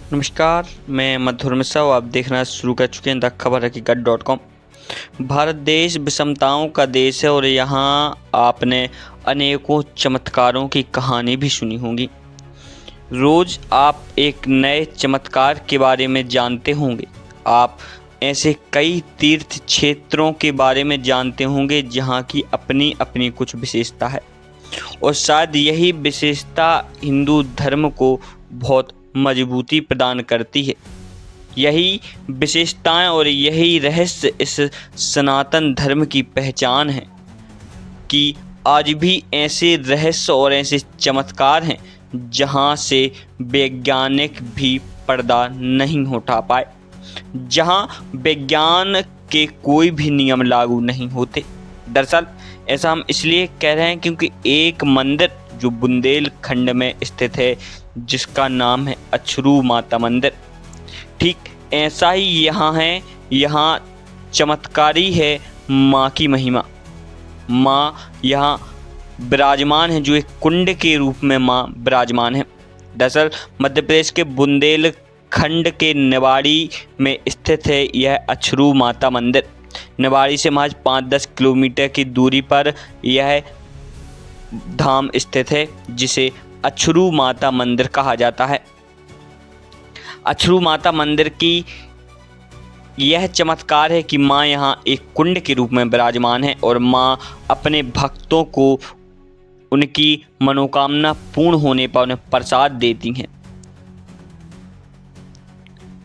नमस्कार, मैं मधुर मिश्रा और आप देखना शुरू कर चुके हैं द खबर हकीकत .com। भारत देश विषमताओं का देश है और यहाँ आपने अनेकों चमत्कारों की कहानी भी सुनी होगी। रोज़ आप एक नए चमत्कार के बारे में जानते होंगे। आप ऐसे कई तीर्थ क्षेत्रों के बारे में जानते होंगे जहाँ की अपनी अपनी कुछ विशेषता है और शायद यही विशेषता हिंदू धर्म को बहुत मजबूती प्रदान करती है। यही विशेषताएं और यही रहस्य इस सनातन धर्म की पहचान है कि आज भी ऐसे रहस्य और ऐसे चमत्कार हैं जहां से वैज्ञानिक भी पर्दा नहीं उठा पाए, जहां विज्ञान के कोई भी नियम लागू नहीं होते। दरअसल ऐसा हम इसलिए कह रहे हैं क्योंकि एक मंदिर जो बुंदेलखंड में स्थित है जिसका नाम है अछरू माता मंदिर, ठीक ऐसा ही यहाँ है। यहाँ चमत्कारी है माँ की महिमा। माँ यहाँ विराजमान है, जो एक कुंड के रूप में माँ विराजमान है। दरअसल मध्य प्रदेश के बुंदेलखंड के निवाड़ी में स्थित है यह अछरू माता मंदिर। निवाड़ी से महज 5-10 किलोमीटर की दूरी पर यह धाम स्थित है जिसे अछरू माता मंदिर कहा जाता है। अछरू माता मंदिर की यह चमत्कार है कि माँ यहाँ एक कुंड के रूप में विराजमान है और माँ अपने भक्तों को उनकी मनोकामना पूर्ण होने पर उन्हें प्रसाद देती हैं।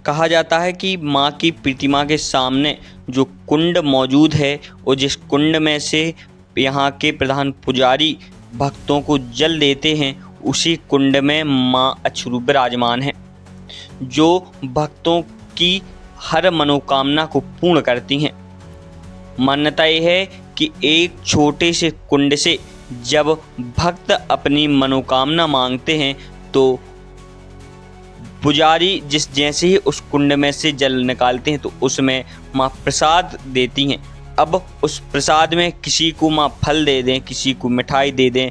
कहा जाता है कि माँ की प्रतिमा के सामने जो कुंड मौजूद है और जिस कुंड में से यहाँ के प्रधान पुजारी भक्तों को जल देते हैं, उसी कुंड में माँ अछरू विराजमान है, जो भक्तों की हर मनोकामना को पूर्ण करती हैं। मान्यता यह है कि एक छोटे से कुंड से जब भक्त अपनी मनोकामना मांगते हैं तो पुजारी जैसे ही उस कुंड में से जल निकालते हैं तो उसमें माँ प्रसाद देती हैं। अब उस प्रसाद में किसी को माँ फल दे दें, किसी को मिठाई दे दें,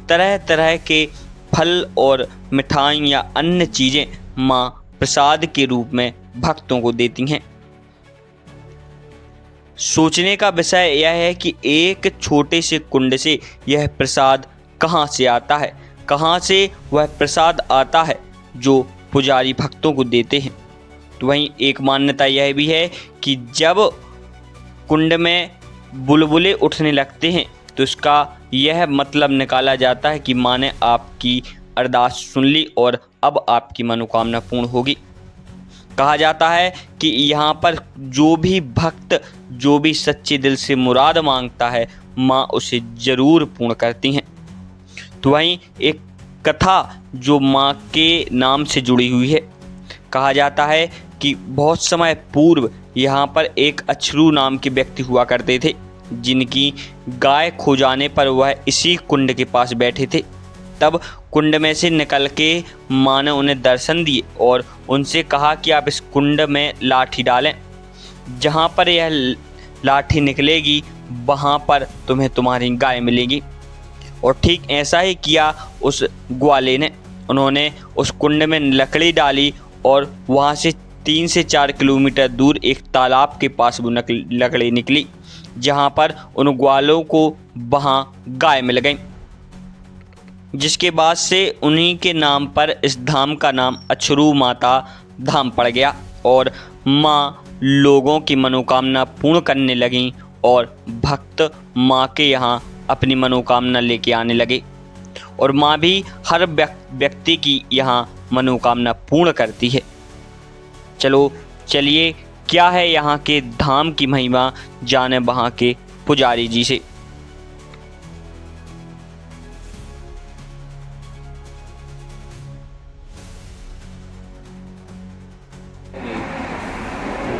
तरह तरह के फल और मिठाई या अन्य चीज़ें माँ प्रसाद के रूप में भक्तों को देती हैं। सोचने का विषय यह है कि एक छोटे से कुंड से यह प्रसाद कहाँ से आता है, कहाँ से वह प्रसाद आता है जो पुजारी भक्तों को देते हैं। तो वहीं एक मान्यता यह भी है कि जब कुंड में बुलबुले उठने लगते हैं तो इसका यह मतलब निकाला जाता है कि माँ ने आपकी अरदास सुन ली और अब आपकी मनोकामना पूर्ण होगी। कहा जाता है कि यहाँ पर जो भी भक्त जो भी सच्चे दिल से मुराद मांगता है माँ उसे ज़रूर पूर्ण करती हैं। तो वहीं एक कथा जो माँ के नाम से जुड़ी हुई है। कहा जाता है कि बहुत समय पूर्व यहाँ पर एक अछरू नाम के व्यक्ति हुआ करते थे, जिनकी गाय खो जाने पर वह इसी कुंड के पास बैठे थे। तब कुंड में से निकल के माँ ने उन्हें दर्शन दिए और उनसे कहा कि आप इस कुंड में लाठी डालें, जहाँ पर यह लाठी निकलेगी वहाँ पर तुम्हें तुम्हारी गाय मिलेगी। और ठीक ऐसा ही किया उस ग्वाले ने। उन्होंने उस कुंड में लकड़ी डाली और वहाँ से 3 से 4 किलोमीटर दूर एक तालाब के पास वो लकड़ी निकली, जहाँ पर उन ग्वालों को वहाँ गाय मिल गई, जिसके बाद से उन्हीं के नाम पर इस धाम का नाम अछरू माता धाम पड़ गया और माँ लोगों की मनोकामना पूर्ण करने लगीं और भक्त माँ के यहाँ अपनी मनोकामना लेके आने लगे और माँ भी हर व्यक्ति की यहाँ मनोकामना पूर्ण करती है। चलिए क्या है यहाँ के धाम की महिमा जाने वहाँ के पुजारी जी से।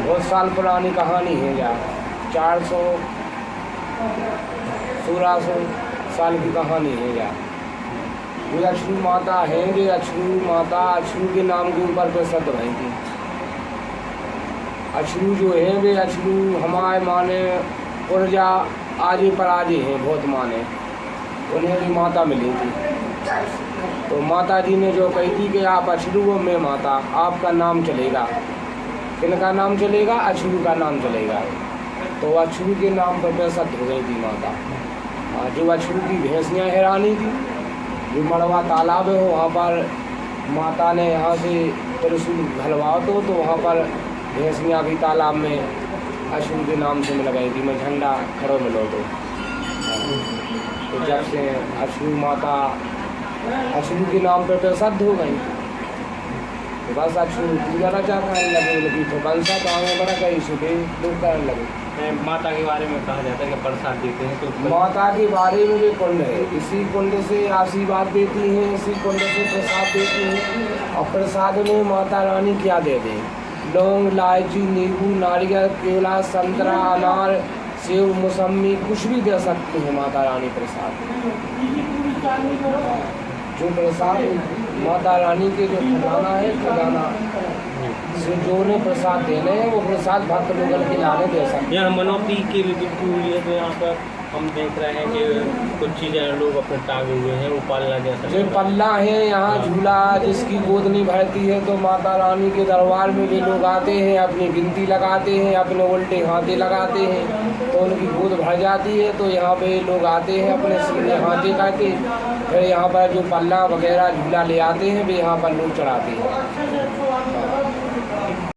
बहुत साल पुरानी कहानी है यार, 400 साल की कहानी है यार। ये अछरू माता है, ये अछरू माता अछरू के नाम के ऊपर प्रसिद्ध रही थी। अछरू जो है वे अछरू हमारे माने पुरजा आजे पर आजे हैं, बहुत माने उन्हें भी माता मिली थी। तो माता जी ने जो कही थी कि आप अछरू में माता आपका नाम चलेगा। किनका नाम चलेगा? अछरू का नाम चलेगा। तो अछरू के नाम पर प्रसिद्ध हो गई थी माता। जो अछरू की भैंसियाँ हैरानी थी, जो मड़वा तालाब है वहाँ पर माता ने यहाँ से त्रिशूल घलवाओ तो वहाँ पर भैंसियाँ भी तालाब में अछरू के नाम से मिल गई थी। मैं झंडा खड़ो मिलो तो जब से अछरू माता अछरू के नाम पर प्रसिद्ध हो गई, तो बस अछरू पूजा रचा करने लगे। लेकिन तो बंसा तो आगे बढ़ा गई, सुबह लोग करने लगे। माता के बारे में कहा जाता है कि प्रसाद देते हैं, तो माता के बारे में भी कुंड है, इसी कुंड से आशीर्वाद देती हैं, इसी कुंड से प्रसाद देती हैं। और प्रसाद में माता रानी क्या दे दें? लौंग, इलायची, नींबू, नारियल, केला, संतरा, अनार, सेब, मौसमी, कुछ भी दे सकती है माता रानी प्रसाद। जो प्रसाद माता रानी के जो खजाना है, खजाना से जो ने प्रसाद देने हैं वो प्रसाद भक्त लोगन के लाने दे सकते। यहाँ मनौती की भी बिल्कुल हुई है, तो यहाँ पर हम देख रहे हैं कि कुछ चीज़ें लोग अपने टांगे हुए हैं, वो पालना जैसा जो पल्ला है यहाँ झूला, जिसकी गोद नहीं भरती है तो माता रानी के दरबार में भी लोग आते हैं, अपनी गिनती लगाते हैं, अपने उल्टे हाथे लगाते हैं तो उनकी गोद भर जाती है। तो यहाँ पे लोग आते हैं अपने सीधे हाथे करके, फिर यहाँ पर जो पल्ला वगैरह झूला ले आते हैं वे यहाँ पर लोग चढ़ाते हैं।